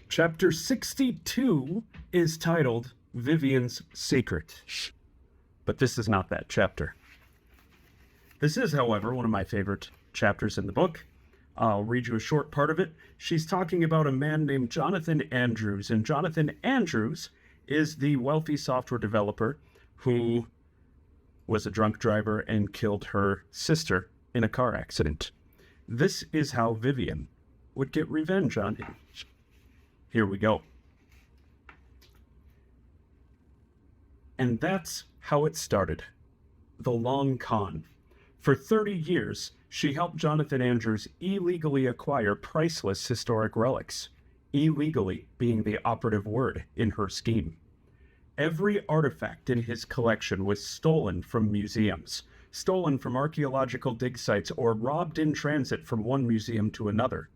Chapter 62 is titled Vivian's Secret. But this is not that chapter. This is, however, one of my favorite chapters in the book. I'll read you a short part of it. She's talking about a man named Jonathan Andrews, and Jonathan Andrews is the wealthy software developer who was a drunk driver and killed her sister in a car accident. This is how Vivian would get revenge on him. Here we go. And that's how it started. The long con. For 30 years, she helped Jonathan Andrews illegally acquire priceless historic relics. Illegally being the operative word in her scheme. Every artifact in his collection was stolen from museums, stolen from archaeological dig sites, or robbed in transit from one museum to another.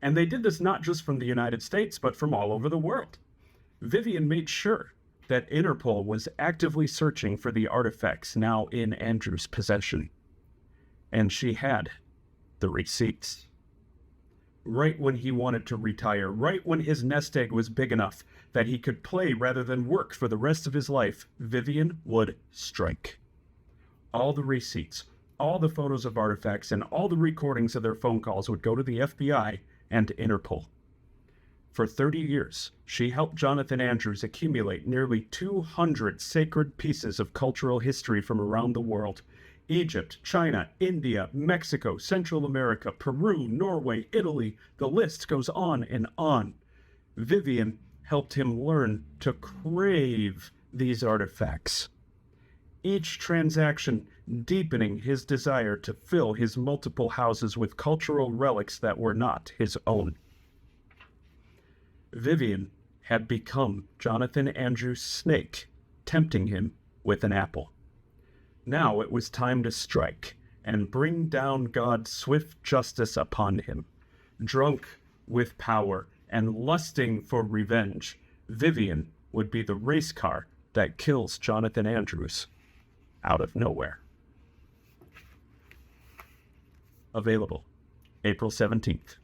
And they did this not just from the United States, but from all over the world. Vivian made sure that Interpol was actively searching for the artifacts now in Andrews' possession. And she had the receipts. Right when he wanted to retire, right when his nest egg was big enough that he could play rather than work for the rest of his life, Vivian would strike. All the receipts, all the photos of artifacts, and all the recordings of their phone calls would go to the FBI and Interpol. For 30 years, she helped Jonathan Andrews accumulate nearly 200 sacred pieces of cultural history from around the world. Egypt, China, India, Mexico, Central America, Peru, Norway, Italy, the list goes on and on. Vivian helped him learn to crave these artifacts. Each transaction deepening his desire to fill his multiple houses with cultural relics that were not his own. Vivian had become Jonathan Andrews' snake, tempting him with an apple. Now it was time to strike and bring down God's swift justice upon him. Drunk with power and lusting for revenge, Vivian would be the race car that kills Jonathan Andrews out of nowhere. Available April 17th.